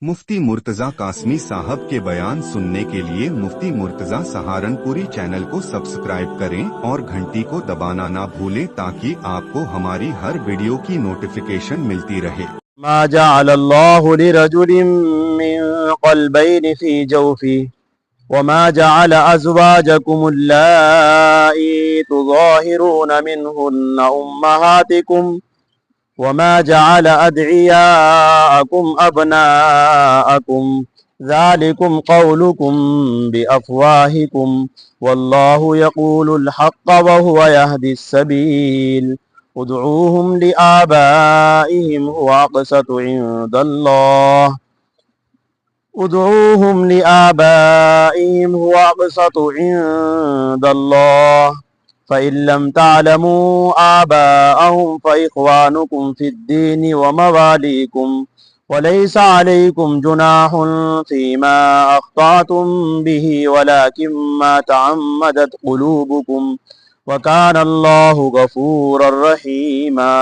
मुफ्ती मुर्तजा कासमी साहब के बयान सुनने के लिए मुफ्ती मुर्तजा सहारनपुरी चैनल को सब्सक्राइब करें और घंटी को दबाना ना भूलें ताकि आपको हमारी हर वीडियो की नोटिफिकेशन मिलती रहे। मा जअलल्लाहु लिरजुलिन मिन क़ल्बैनि फ़ी जौफ़िही वमा जअल अज़वाजकुमुल्लाती तुज़ाहिरून मिनहुन्ना उम्महातिकुम वमा जअल अदइयाअकुम अबनाअकुम ज़ालिकुम क़ौलुकुम बिअफ़वाहिकुम वल्लाहु यक़ूलुल हक़्क़ व हुवा यहदिस सबील उदऊहुम लिआबाइहिम हुवा अक़सतु इंदल्लाह उदऊहुम लिआबाइहिम हुवा अक़सतु इंदल्लाह फ़इन लम तअलमू आबाअहुम फ़इख़वानुकुम फ़िद्दीन व मवालीकुम वलैसा अलैकुम जुनाहुन फ़ीमा अख़्ताअतुम बिही वलाकिन मा तअम्मदत क़ुलूबुकुम वकानल्लाहु गफ़ूरर रहीमा।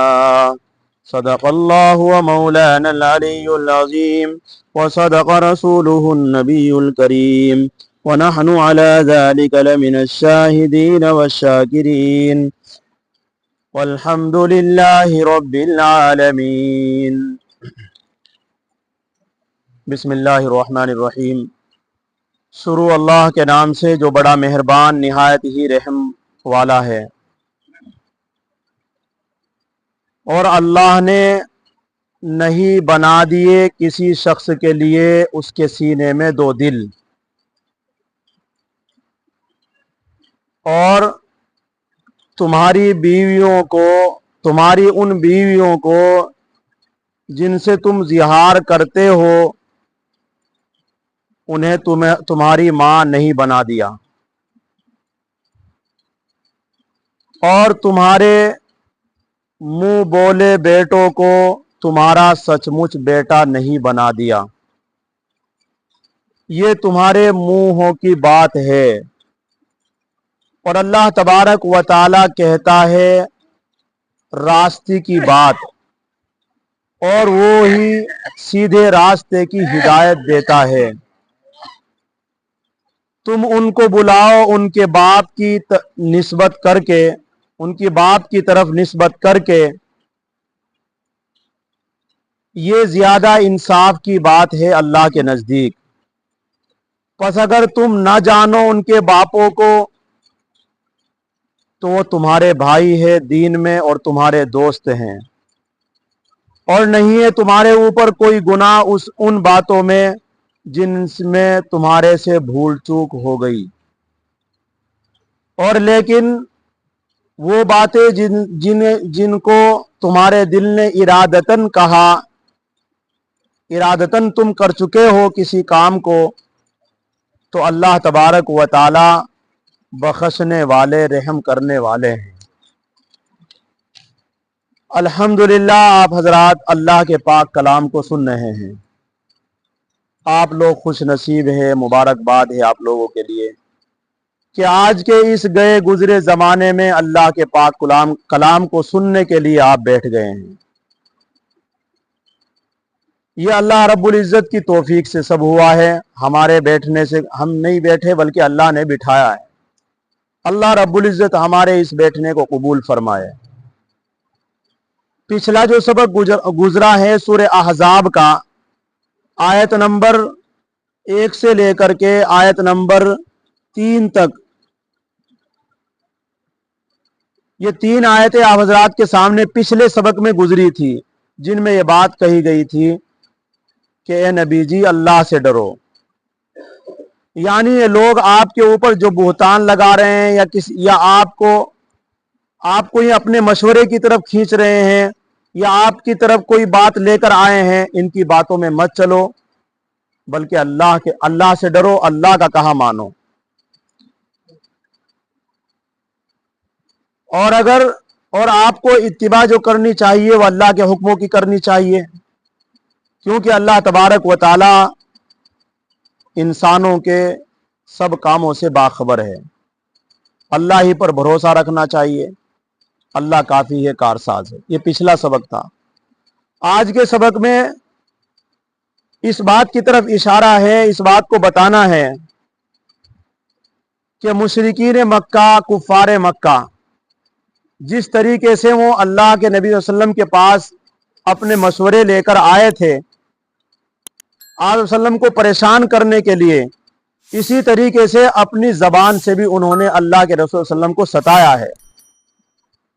सदक़ल्लाहु व मौलानल अलियुल अज़ीम व सदक़ रसूलुहुन नबियुल करीम व नहनु अला ज़ालिका लमिनश शाहिदीन वश्शाकिरीन वल्हम्दुलिल्लाहि रब्बिल आलमीन। बिस्मिल्लाहिर्रहमानिर्रहीम। शुरू अल्लाह के नाम से जो बड़ा मेहरबान निहायत ही रहम वाला है। और अल्लाह ने नहीं बना दिए किसी शख्स के लिए उसके सीने में दो दिल, और तुम्हारी बीवियों को, तुम्हारी उन बीवियों को जिनसे तुम ज़िहार करते हो उन्हें तुम्हारी माँ नहीं बना दिया, और तुम्हारे मुंह बोले बेटों को तुम्हारा सचमुच बेटा नहीं बना दिया। ये तुम्हारे मुंहों की बात है। और अल्लाह तबारक व ताला कहता है रास्ते की बात, और वो ही सीधे रास्ते की हिदायत देता है। तुम उनको बुलाओ उनके बाप की निस्बत करके, उनकी बाप की तरफ निस्बत करके, ये ज्यादा इंसाफ की बात है अल्लाह के नजदीक। बस अगर तुम न जानो उनके बापों को तो वो तुम्हारे भाई है दीन में और तुम्हारे दोस्त हैं, और नहीं है तुम्हारे ऊपर कोई गुनाह उन बातों में जिनमें तुम्हारे से भूल चूक हो गई। और लेकिन वो बातें जिनको तुम्हारे दिल ने इरादतन कहा, इरादतन तुम कर चुके हो किसी काम को, तो अल्लाह तबारक व ताला बख्शने वाले रहम करने वाले हैं। अल्हम्दुलिल्लाह आप हजरात अल्लाह के पाक कलाम को सुन रहे हैं। आप लोग खुश नसीब है, मुबारकबाद है आप लोगों के लिए कि आज के इस गए गुजरे ज़माने में अल्लाह के पाक कलाम को सुनने के लिए आप बैठ गए हैं। ये अल्लाह रब्बुल इज़्ज़त की तौफीक से सब हुआ है। हमारे बैठने से हम नहीं बैठे बल्कि अल्लाह ने बिठाया है। अल्लाह रब्बुल इज़्ज़त हमारे इस बैठने को कबूल फरमाए। पिछला जो सबक गुजरा है सूरह अहज़ाब का, आयत नंबर 1 से लेकर के आयत नंबर 3 तक, ये 3 आयतें आप हज़रात के सामने पिछले सबक में गुजरी थी, जिनमें ये बात कही गई थी कि ए नबी जी अल्लाह से डरो। यानी ये लोग आपके ऊपर जो बुहतान लगा रहे हैं या आपको ये अपने मशवरे की तरफ खींच रहे हैं या आपकी तरफ कोई बात लेकर आए हैं, इनकी बातों में मत चलो, बल्कि अल्लाह से डरो, अल्लाह का कहा मानो। और आपको इत्तिबा जो करनी चाहिए वो अल्लाह के हुक्मों की करनी चाहिए, क्योंकि अल्लाह तबारक व ताला इंसानों के सब कामों से बाखबर है। अल्लाह ही पर भरोसा रखना चाहिए, अल्लाह काफी है, कारसाज है। ये पिछला सबक था। आज के सबक में इस बात की तरफ इशारा है, इस बात को बताना है कि मुशरिकीन मक्का, कुफ्फार मक्का, जिस तरीके से वो अल्लाह के नबी वसल्लम के पास अपने मशवरे लेकर आए थे आप वसल्लम को परेशान करने के लिए, इसी तरीके से अपनी जबान से भी उन्होंने अल्लाह के रसूल वसल्लम को सताया है।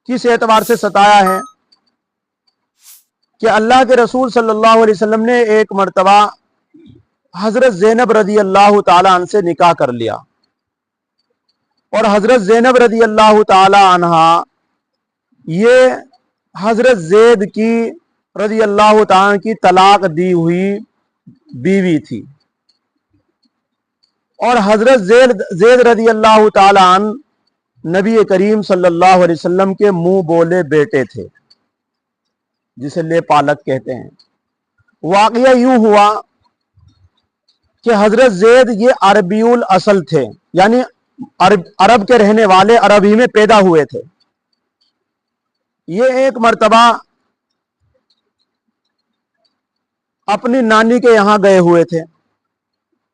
किस एतबार से सताया है कि अल्लाह के रसूल सल्लल्लाहु अलैहि वसल्लम ने एक मर्तबा हजरत ज़ैनब रदी अल्लाह ताला अन्हा से निकाह कर लिया और हजरत ज़ैनब रदी अल्लाह ताला अन्हा ये हजरत ज़ैद की रदी अल्लाह ताला की तलाक दी हुई बीवी थी और हजरत ज़ैद रदी अल्लाह ताला अन्हु नबी करीम सल्लल्लाहु अलैहि वसल्लम के मुंह बोले बेटे थे, जिसे ले पालक कहते हैं। वाक़या यूं हुआ कि हजरत ज़ैद ये अरबीउल असल थे, यानी अरब के रहने वाले, अरबी में पैदा हुए थे। ये एक मर्तबा अपनी नानी के यहां गए हुए थे,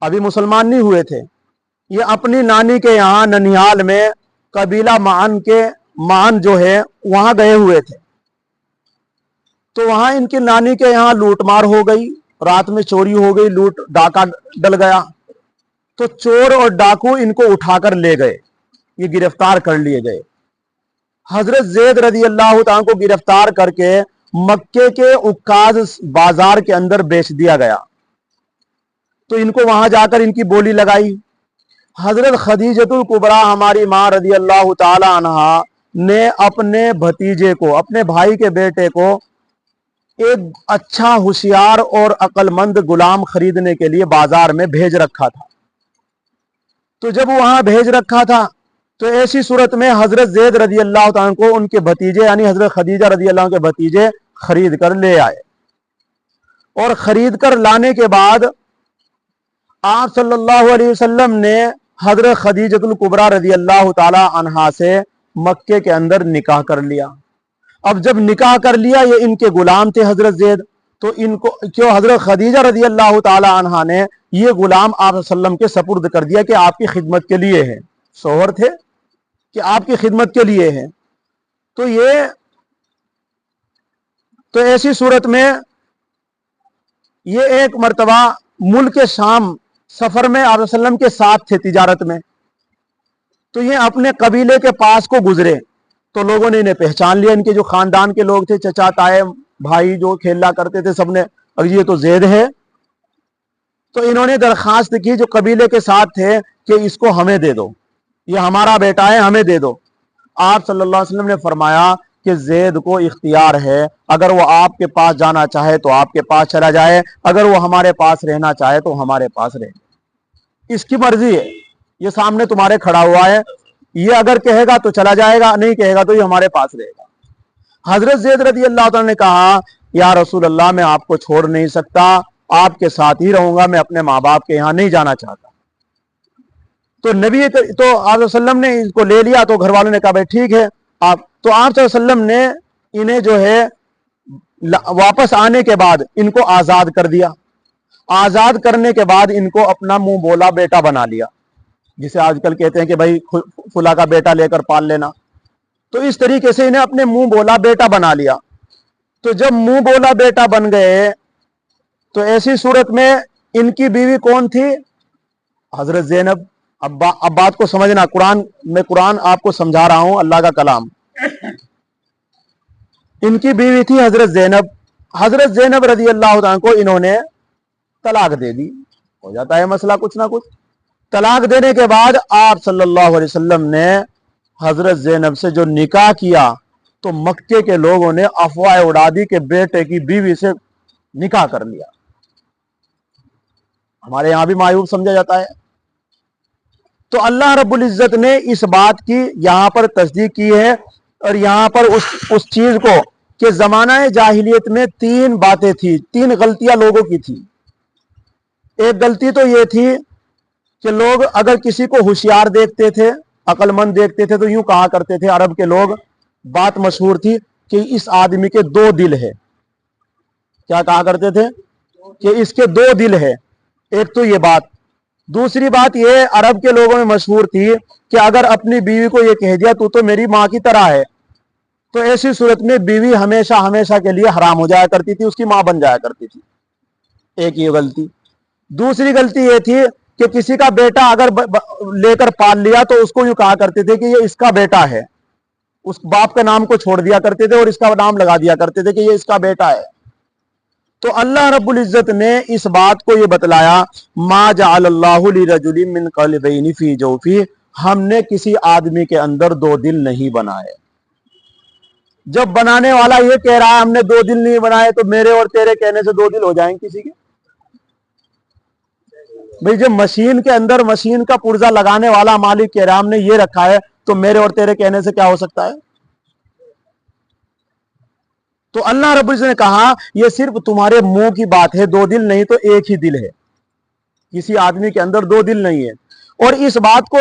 अभी मुसलमान नहीं हुए थे। ये अपनी नानी के यहां ननिहाल में कबीला मान जो है वहां गए हुए थे। तो वहां इनकी नानी के यहां लूटमार हो गई, रात में चोरी हो गई, लूट डाका डल गया। तो चोर और डाकू इनको उठाकर ले गए, ये गिरफ्तार कर लिए गए। हजरत ज़ैद रदी अल्लाह ताला को गिरफ्तार करके मक्के के उक्काज बाजार के अंदर बेच दिया गया। तो इनको वहां जाकर इनकी बोली लगाई। हजरत खदीजतुल कुबरा हमारी माँ रदी अल्लाह ताला अन्हा ने अपने भतीजे को, अपने भाई के बेटे को एक अच्छा होशियार और अक्लमंद गुलाम खरीदने के लिए बाजार में भेज रखा था। तो जब वहां भेज रखा था तो ऐसी सूरत में हजरत ज़ैद रदी अल्लाह ताला को उनके भतीजे यानी हजरत खदीजा रदी अल्लाह के भतीजे खरीद कर ले आए और खरीद कर लाने के बाद आप सल्लल्लाहु अलैहि वसल्लम ने हजरत खदीजतुल कुबरा रदी अल्लाह ताला अन्हा से मक्के के अंदर निकाह कर लिया। अब जब निकाह कर लिया, ये इनके गुलाम थे हजरत ज़ैद, तो इनको क्यों हजरत खदीजा रदी अल्लाह ताला अन्हा ने ये गुलाम आप वसल्लम के सपुर्द कर दिया कि आपकी खिदमत के लिए है। शौहर थे कि आपकी खिदमत के लिए है। तो ऐसी सूरत में ये एक मर्तबा मुल्क शाम सफर में आप वसल्लम के साथ थे तिजारत में। तो ये अपने कबीले के पास को गुजरे तो लोगों ने इन्हें पहचान लिया। इनके जो खानदान के लोग थे, चचा ताए भाई जो खेला करते थे, सबने अब ये तो ज़ैद है। तो इन्होंने दरखास्त की जो कबीले के साथ थे कि इसको हमें दे दो, ये हमारा बेटा है, हमें दे दो। आप सल्लल्लाहु अलैहि वसल्लम ने फरमाया कि ज़ैद को इख्तियार है, अगर वो आपके पास जाना चाहे तो आपके पास चला जाए, अगर वो हमारे पास रहना चाहे तो हमारे पास रहे, इसकी मर्जी है। ये सामने तुम्हारे खड़ा हुआ है, ये अगर कहेगा तो चला जाएगा, नहीं कहेगा तो ये हमारे पास रहेगा। हजरत ज़ैद रज़ी अल्लाह ताला ने कहा, या रसूल अल्लाह, मैं आपको छोड़ नहीं सकता, आपके साथ ही रहूंगा, मैं अपने माँ बाप के यहाँ नहीं जाना चाहता। तो नबी तो आप वसल्लम ने इसको ले लिया। तो घर वालों ने कहा भाई ठीक है आप। तो आप वसल्लम ने इन्हें जो है वापस आने के बाद इनको आजाद कर दिया। आजाद करने के बाद इनको अपना मुंह बोला बेटा बना लिया, जिसे आजकल कहते हैं कि भाई फुला का बेटा लेकर पाल लेना। तो इस तरीके से इन्हें अपने मुंह बोला बेटा बना लिया। तो जब मुंह बोला बेटा बन गए तो ऐसी सूरत में इनकी बीवी कौन थी? हजरत ज़ैनब। अब बात को समझना, कुरान आपको समझा रहा हूं, अल्लाह का कलाम। इनकी बीवी थी हजरत ज़ैनब। हजरत ज़ैनब रज़ी अल्लाह अन्हा को इन्होंने तलाक दे दी। हो जाता है मसला कुछ ना कुछ। तलाक देने के बाद आप सल्लल्लाहु अलैहि वसल्लम ने हजरत ज़ैनब से जो निकाह किया तो मक्के के लोगों ने अफवाह उड़ा दी कि बेटे की बीवी से निकाह कर लिया। हमारे यहां भी मायूब समझा जाता है। तो अल्लाह रब्बुल इज्जत ने इस बात की यहां पर तस्दीक की है और यहां पर उस चीज को कि जमाना जाहिलियत में तीन बातें थी, तीन गलतियां लोगों की थी। एक गलती तो ये थी कि लोग अगर किसी को होशियार देखते थे, अक्लमंद देखते थे, तो यूं कहा करते थे, अरब के लोग, बात मशहूर थी कि इस आदमी के दो दिल है। क्या कहा करते थे? کہ اس کے دو دل ہے. ایک تو یہ بات. دوسری بات یہ عرب کے لوگوں میں مشہور تھی کہ اگر اپنی بیوی کو یہ کہہ دیا تو میری ماں کی طرح ہے, تو ایسی صورت میں بیوی ہمیشہ ہمیشہ کے لیے حرام ہو جایا کرتی تھی, اس کی ماں بن جایا کرتی تھی. ایک یہ غلطی. دوسری غلطی یہ تھی کہ کسی کا بیٹا اگر لے کر پال لیا تو اس کو یوں کہا کرتے تھے کہ یہ اس کا بیٹا ہے, اس باپ کا نام کو چھوڑ دیا کرتے تھے اور اس کا نام لگا دیا کرتے تھے کہ یہ اس کا بیٹا ہے. تو اللہ رب العزت نے اس بات کو یہ بتلایا, ما جعل اللہ لرجل من قلبین فی جوفہ, ہم نے کسی آدمی کے اندر دو دل نہیں بنائے. جب بنانے والا یہ کہہ رہا ہے ہم نے دو دل نہیں بنائے, تو میرے اور تیرے کہنے سے دو دل ہو جائیں کسی کے؟ بھئی جب مشین کے اندر مشین کا پرزہ لگانے والا مالک کہہ رہا ہم نے یہ رکھا ہے, تو میرے اور تیرے کہنے سے کیا ہو سکتا ہے؟ تو اللہ رب العزت نے کہا یہ صرف تمہارے منہ کی بات ہے, دو دل نہیں تو ایک ہی دل ہے. کسی آدمی کے اندر دو دل نہیں ہے. اور اس بات کو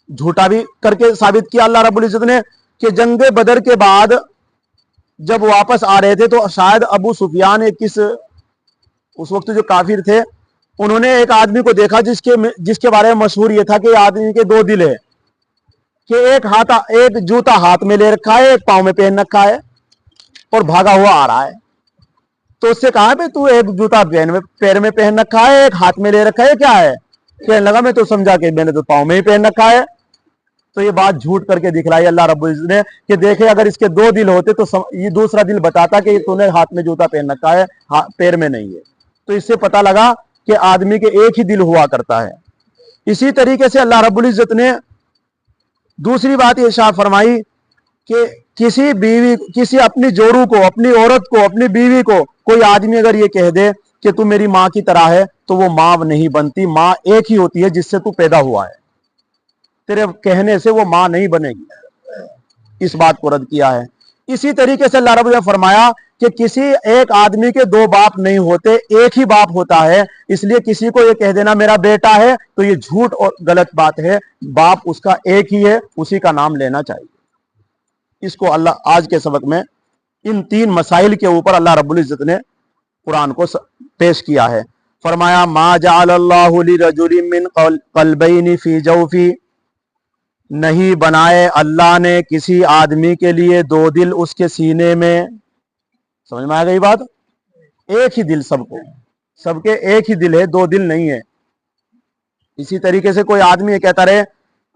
جھوٹا بھی کر کے ثابت کیا اللہ رب العزت نے کہ جنگ بدر کے بعد جب واپس آ رہے تھے تو شاید ابو سفیان اس وقت جو کافر تھے, انہوں نے ایک آدمی کو دیکھا جس کے بارے میں مشہور یہ تھا کہ یہ آدمی کے دو دل ہے, کہ ایک جوتا ہاتھ میں لے رکھا ہے, ایک پاؤں میں پہن رکھا ہے اور بھاگا ہوا آ رہا ہے. تو اس سے کہا بھائی تو ایک جوتا پیر میں پہن رکھا ہے, ایک ہاتھ میں لے رکھا ہے, کیا ہے؟ کہنے لگا میں تو سمجھا کہ میں نے تو پاؤں میں ہی پہن رکھا ہے. تو یہ بات جھوٹ کر کے دکھلائی اللہ رب العزت نے کہ دیکھے اگر اس کے دو دل ہوتے تو یہ دوسرا دل بتاتا کہ تو نے ہاتھ میں جوتا پہن رکھا ہے, پیر میں نہیں ہے. تو اس سے پتہ لگا کہ آدمی کے ایک ہی دل ہوا کرتا ہے. اسی طریقے سے اللہ رب العزت نے دوسری بات یہ ارشاد فرمائی کہ کسی اپنی جورو کو, اپنی عورت کو, اپنی بیوی کو کوئی آدمی اگر یہ کہہ دے کہ تو میری ماں کی طرح ہے, تو وہ ماں نہیں بنتی. ماں ایک ہی ہوتی ہے جس سے تو پیدا ہوا ہے, تیرے کہنے سے وہ ماں نہیں بنے گی. اس بات کو رد کیا ہے. اسی طریقے سے اللہ رب نے فرمایا کہ کسی ایک آدمی کے دو باپ نہیں ہوتے, ایک ہی باپ ہوتا ہے. اس لیے کسی کو یہ کہہ دینا میرا بیٹا ہے تو یہ جھوٹ اور غلط بات ہے. باپ اس کا ایک ہی ہے, اسی کا نام لینا چاہیے. اس کو اللہ آج کے سبق میں ان تین مسائل کے اوپر اللہ رب العزت نے قرآن کو پیش کیا ہے. فرمایا ما جعل اللہ لرجل من قلبین فی جوفہ, نہیں بنائے اللہ نے کسی آدمی کے لیے دو دل اس کے سینے میں. سمجھ میں آ گئی بات؟ ایک ہی دل سب کے ایک ہی دل ہے, دو دل نہیں ہے. اسی طریقے سے کوئی آدمی یہ کہتا رہے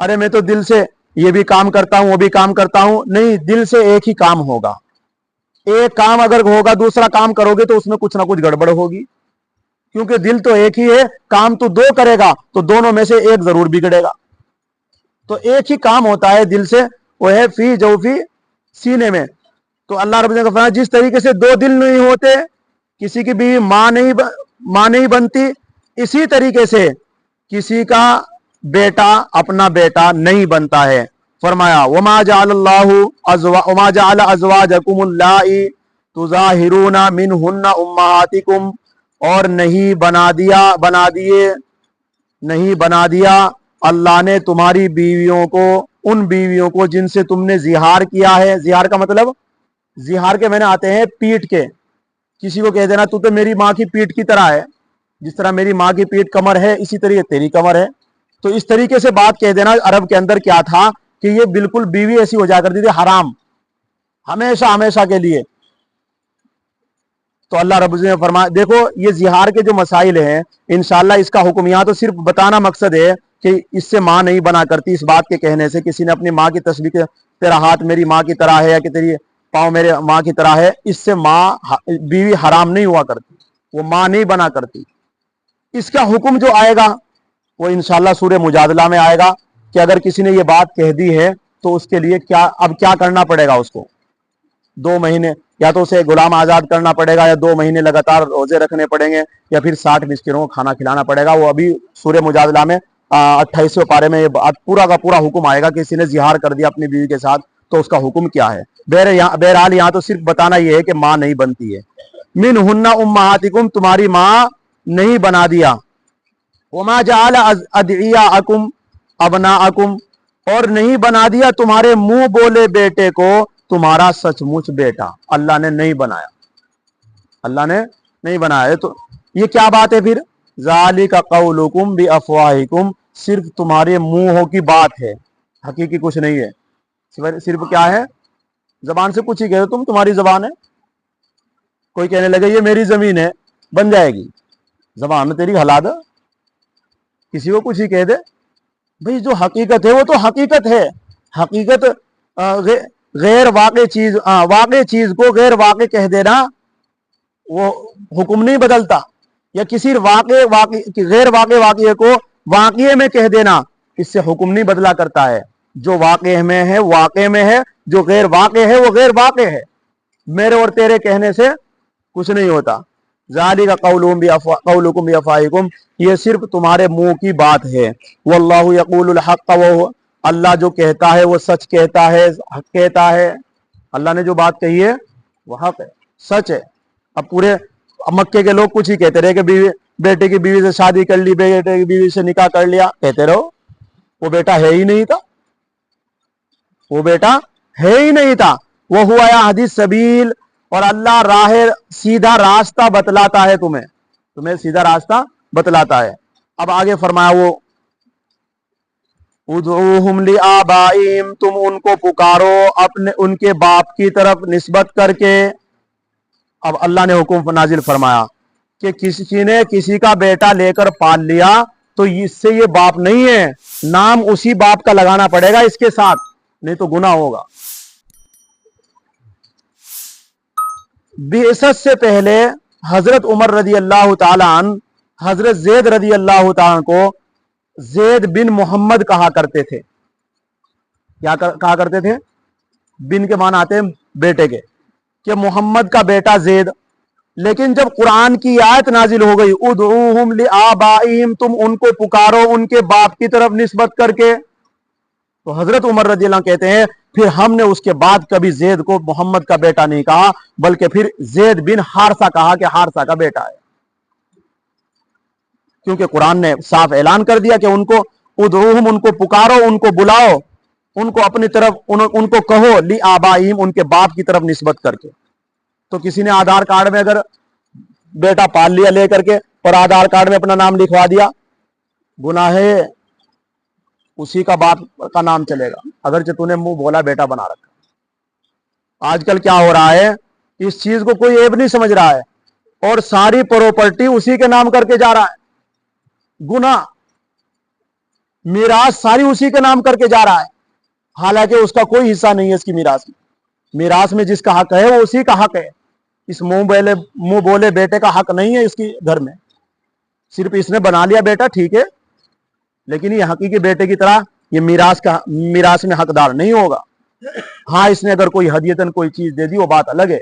ارے میں تو دل سے یہ بھی کام کرتا ہوں وہ بھی کام کرتا ہوں, نہیں, دل سے ایک ہی کام ہوگا. ایک کام اگر ہوگا دوسرا کام کرو گے تو اس میں کچھ نہ کچھ گڑبڑ ہوگی, کیونکہ دل تو ایک ہی ہے. کام تو دو کرے گا تو دونوں میں سے ایک ضرور بگڑے گا. تو ایک ہی کام ہوتا ہے دل سے, وہ ہے فی جوفی, سینے میں. تو اللہ رب نے فرمایا جس طریقے سے دو دل نہیں ہوتے, کسی کی بیوی ماں نہیں بنتی, اسی طریقے سے کسی کا بیٹا اپنا بیٹا نہیں بنتا ہے. فرمایا وما جعل ازواجکم اللائی تظاہرون منہن امہاتکم, اور نہیں بنا دیا اللہ نے تمہاری بیویوں کو, ان بیویوں کو جن سے تم نے زہار کیا ہے. زہار کا مطلب, زہار کے میں نے آتے ہیں پیٹ کے. کسی کو کہہ دینا تو میری ماں کی پیٹ کی طرح ہے, جس طرح میری ماں کی پیٹ کمر ہے اسی طریقے تیری کمر ہے. تو اس طریقے سے بات کہہ دینا. عرب کے اندر کیا تھا کہ یہ بالکل بیوی ایسی ہو جایا کرتی تھی حرام, ہمیشہ کے لیے. تو اللہ رب نے فرمایا دیکھو یہ زہار کے جو مسائل ہیں انشاءاللہ اس کا حکم یہاں تو صرف بتانا مقصد ہے کہ اس سے ماں نہیں بنا کرتی. اس بات کے کہنے سے کسی نے اپنی ماں کی تشبیہ, تیرا ہاتھ میری ماں کی طرح ہے یا کہ تیری پاؤں میرے ماں کی طرح ہے, اس سے بیوی حرام نہیں ہوا کرتی, وہ ماں نہیں بنا کرتی. اس کا حکم جو آئے گا وہ انشاءاللہ سورہ مجادلہ میں آئے گا کہ اگر کسی نے یہ بات کہہ دی ہے تو اس کے لیے کیا کرنا پڑے گا. اس کو 2 مہینے یا تو اسے غلام آزاد کرنا پڑے گا, یا 2 مہینے لگاتار روزے رکھنے پڑیں گے, یا پھر 60 مسکینوں کو کھانا کھلانا پڑے گا. وہ ابھی سورہ مجادلہ میں 28ویں پارے میں یہ بات پورا کا پورا حکم آئے گا کہ کسی نے زہار کر دیا اپنی بیوی کے ساتھ تو اس کا حکم کیا ہے. بہرحال یہاں تو صرف بتانا یہ ہے کہ ماں نہیں بنتی ہے. منہن امہاتکم, تمہاری ماں نہیں بنا دیا. وما جعل ادعیاءکم ابناءکم, اور نہیں بنا دیا تمہارے منہ بولے بیٹے کو تمہارا سچ مچ بیٹا. اللہ نے نہیں بنایا, اللہ نے نہیں بنایا. تو ये क्या बात है फिर? ज़ालिका क़ौलुकुम बिअफ़वाहिकुम, सिर्फ तुम्हारे मुंहों की बात है, हकीकी कुछ नहीं है। सिर्फ क्या है? जबान से कुछ ही कह दो तुम, तुम्हारी जबान है। कोई कहने लगे ये मेरी जमीन है, बन जाएगी, जबान तेरी हला दो, किसी को कुछ ही कह दे। भाई जो हकीकत है वो तो हकीकत है। हकीकत गैर वाक़ई चीज, वाक़ई चीज को गैर वाक़ई कह देना वो हुक्म नहीं बदलता, या किसी गैर वाक़ई वाक़ये को वाक़ये में कह देना इससे हुक्म नहीं बदला करता है। जो वाक़े में है वाक़े में है, जो गैर वाक़े है वो गैर वाक़े है। मेरे और तेरे कहने से कुछ नहीं होता। ज़ालिका क़ौलुकुम बिअफ़वाहिकुम, ये सिर्फ तुम्हारे मुंह की बात है। वल्लाहु यक़ूलुल हक़्क़, वो अल्लाह जो कहता है वो सच कहता है, हक कहता है। अल्लाह ने जो बात कही है वो हक है, सच है। अब पूरे मक्के के लोग कुछ ही कहते रहे कि बेटे की बीवी से शादी कर ली, बेटे की बीवी से निकाह कर लिया, कहते रहो, वो बेटा है ही नहीं था, वो बेटा है ही नहीं था। वो हुआ या हदीस सबील, और अल्लाह राह सीधा रास्ता बतलाता है, तुम्हें सीधा रास्ता बतलाता है। अब आगे फरमाया वो उदऊहुम लिआबाइहिम, तुम उनको पुकारो अपने उनके बाप की तरफ निस्बत करके। अब अल्लाह ने हुक्म नाजिल फरमाया कि किसी ने किसी का बेटा लेकर पाल लिया तो इससे ये बाप नहीं है, नाम उसी बाप का लगाना पड़ेगा इसके साथ, नहीं तो गुनाह होगा। बिअसत से पहले हजरत उमर रजी अल्लाह ताला अन्हु हजरत ज़ैद रजी अल्लाह ताला को ज़ैद बिन मोहम्मद कहा करते थे। क्या कहा करते थे? बिन के मान आते हैं बेटे के, कि मोहम्मद का बेटा ज़ैद। लेकिन जब कुरान की आयत नाजिल हो गई, उदऊहुम लिआबाइहिम, तुम उनको पुकारो उनके बाप की तरफ निस्बत करके, तो हजरत उमर रज़ी अल्लाह कहते हैं फिर हमने उसके बाद कभी ज़ैद को मोहम्मद का बेटा नहीं कहा, बल्कि फिर ज़ैद बिन हारसा कहा कि हारसा का बेटा है। क्योंकि कुरान ने साफ ऐलान कर दिया कि उनको उदऊहुम, उनको पुकारो, उनको बुलाओ, उनको अपनी तरफ उनको कहो लिआबाइहिम, उनके बाप की तरफ निस्बत करके। तो किसी ने आधार कार्ड में अगर बेटा पाल लिया लेकर के और आधार कार्ड में अपना नाम लिखवा दिया, गुनाह है, उसी का बाप का नाम चलेगा, अगर जो तूने मुंह बोला बेटा बना रखा। आजकल क्या हो रहा है, इस चीज को कोई ऐब नहीं समझ रहा है और सारी प्रॉपर्टी उसी के नाम करके जा रहा है। गुनाह, मीरास सारी उसी के नाम करके जा रहा है, हालांकि उसका कोई हिस्सा नहीं है इसकी मीरास में। मीरास में जिसका हक है वो उसी का हक है, इस मुंह बोले बेटे का हक नहीं है इसकी घर में। सिर्फ इसने बना लिया बेटा, ठीक है, लेकिन ये हकीकी बेटे की तरह ये मीरास में हकदार नहीं होगा। हाँ, इसने अगर कोई हदियतन कोई चीज दे दी वो बात अलग है।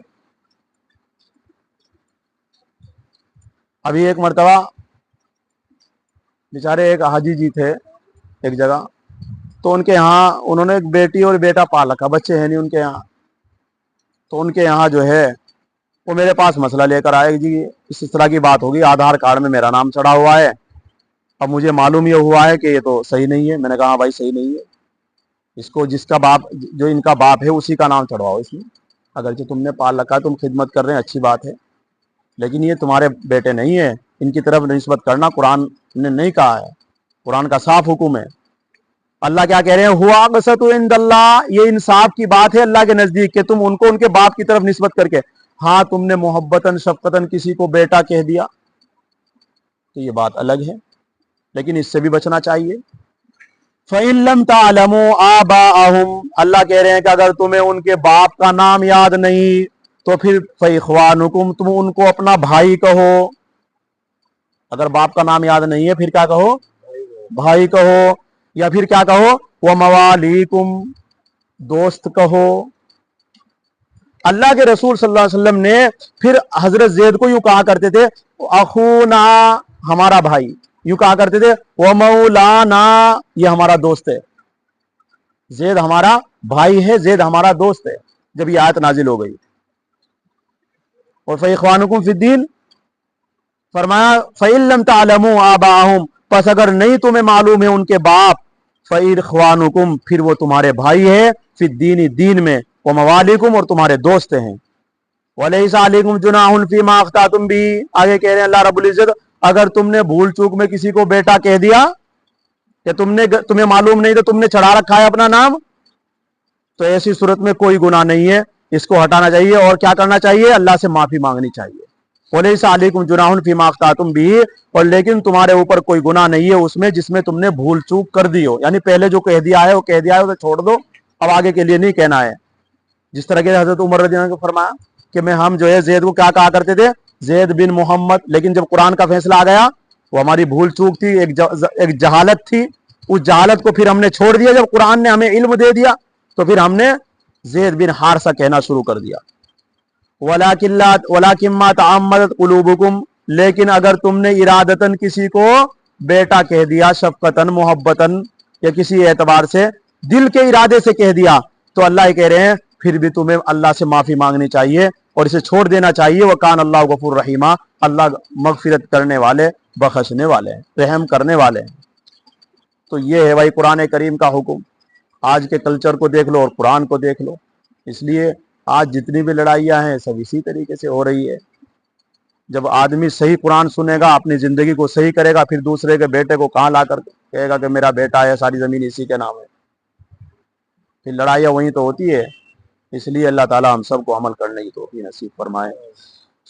अभी एक मर्तबा बेचारे एक हाजी जी थे एक जगह, तो उनके यहाँ उन्होंने एक बेटी और बेटा पाल रखा, बच्चे हैं नहीं उनके यहाँ। तो उनके यहाँ जो है वो मेरे पास मसला लेकर आए, जी इस तरह की बात होगी, आधार कार्ड में मेरा नाम चढ़ा हुआ है, अब मुझे मालूम ये हुआ है कि ये तो सही नहीं है। मैंने कहा भाई सही नहीं है, इसको जिसका बाप, जो इनका बाप है उसी का नाम चढ़वाओ इसमें। अगर जो तुमने पाल रखा है, तुम खिदमत कर रहे हैं, अच्छी बात है, लेकिन ये तुम्हारे बेटे नहीं है, इनकी तरफ निस्बत करना कुरान ने नहीं कहा है, कुरान का साफ हुक्म है। अल्लाह क्या कह रहे हैं, हुआ क़सतु इंदल्लाह, ये इंसाफ की बात है अल्लाह के नजदीक के तुम उनको उनके बाप की तरफ निस्बत करके। हाँ, तुमने मोहब्बतन शफकतन किसी को बेटा कह दिया तो ये बात अलग है, लेकिन इससे भी बचना चाहिए। फ़इन लम तालमू आबाअहुम, अल्लाह कह रहे हैं कि अगर तुम्हें उनके बाप का नाम याद नहीं तो फिर फ़इख्वानुकुम, तुम उनको अपना भाई कहो। अगर बाप का नाम याद नहीं है फिर क्या कहो, भाई कहो, या फिर क्या कहो, व मवालीकुम, दोस्त कहो। अल्लाह के रसूल सल्लल्लाहु अलैहि वसल्लम ने फिर हजरत ज़ैद को यूं कहा करते थे, अखूना, हमारा भाई, यूं कहा करते थे, व मौलाना, ये हमारा दोस्त है। ज़ैद हमारा भाई है, ज़ैद हमारा दोस्त है, जब ये आयत नाजिल हो गई। और फ़इख्वानुकुम फिद्दीन, फरमाया फ़इन लम तालमू आबाअहुम, बस अगर नहीं तुम्हें मालूम है उनके बाप, फ़इख्वानुकुम, फिर वो तुम्हारे भाई है, फिद्दीन, दीन में, व मवालिकुम, और तुम्हारे दोस्त हैं। وَلَيْسَ عَلَيْكُمْ جُنَاحٌ فِيمَا أَخْطَأْتُمْ بِهِ، آگے کہہ رہے ہیں اللہ رب العزت اگر تم نے بھول چوک میں کسی کو بیٹا کہہ دیا کہ تمہیں معلوم نہیں تو تم نے چڑھا رکھا ہے اپنا نام، تو ایسی صورت میں کوئی گناہ نہیں ہے، اس کو ہٹانا چاہیے اور کیا کرنا چاہیے؟ اللہ سے معافی مانگنی چاہیے۔ وَلَيْسَ عَلَيْكُمْ جُنَاحٌ فِيمَا أَخْطَأْتُمْ بِهِ، اور لیکن تمہارے اوپر کوئی گناہ نہیں ہے اس میں جس میں تم نے بھول چوک کر دی ہو، یعنی پہلے جو کہہ دیا ہے وہ کہہ دیا ہے، اسے چھوڑ دو، اب آگے کے لیے نہیں کہنا ہے۔ جس طرح کہ حضرت عمر رضی اللہ عنہ کو فرمایا کہ ہم جو ہے زید کو کیا کہا کرتے تھے؟ زید بن محمد، لیکن جب قرآن کا فیصلہ آ گیا وہ ہماری بھول چوک تھی، ایک جہالت تھی، اس جہالت کو پھر ہم نے چھوڑ دیا، جب قرآن نے ہمیں علم دے دیا تو پھر ہم نے زید بن حارثہ کہنا شروع کر دیا۔ وَلَٰكِن مَّا تَعَمَّدَتْ قُلُوبُكُمْ، لیکن اگر تم نے ارادتاً کسی کو بیٹا کہہ دیا، شفقتاً محبتاً یا کسی اعتبار سے دل کے ارادے سے کہہ دیا، تو اللہ یہ کہہ رہے ہیں پھر بھی تمہیں اللہ سے معافی مانگنی چاہیے اور اسے چھوڑ دینا چاہیے۔ وَكَانَ اللَّهُ غَفُورًا رَحِيمًا، اللہ مغفرت کرنے والے، بخشنے والے ہیں، رحم کرنے والے ہیں۔ تو یہ ہے بھائی قرآن کریم کا حکم۔ آج کے کلچر کو دیکھ لو اور قرآن کو دیکھ لو، اس لیے آج جتنی بھی لڑائیاں ہیں سب اسی طریقے سے ہو رہی ہے۔ جب آدمی صحیح قرآن سنے گا، اپنی زندگی کو صحیح کرے گا، پھر دوسرے کے بیٹے کو کہاں لا کر کہے گا کہ میرا بیٹا ہے، ساری زمین اسی کے نام ہے، پھر لڑائیاں وہیں تو ہوتی ہے۔ اس لیے اللہ تعالی ہم سب کو عمل کرنے کی توفیق نصیب فرمائے۔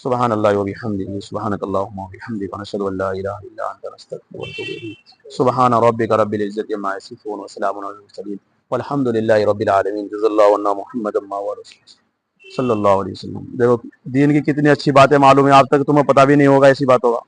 سبحان اللہ و بحمدہ، سبحانک اللہم و بحمدک، ونشہد ان لا الہ الا انت، نستغفرک ونتوب الیک۔ سبحان ربک رب العزۃ عما یصفون وسلام علی المرسلین والحمد للہ رب العالمین۔ جزا اللہ عنا محمدا ما هو رسول صلی اللہ علیہ وسلم۔ دیکھو دین کی کتنی اچھی باتیں معلوم ہے، آپ تک تمہیں پتہ بھی نہیں ہوگا ایسی باتوں کا۔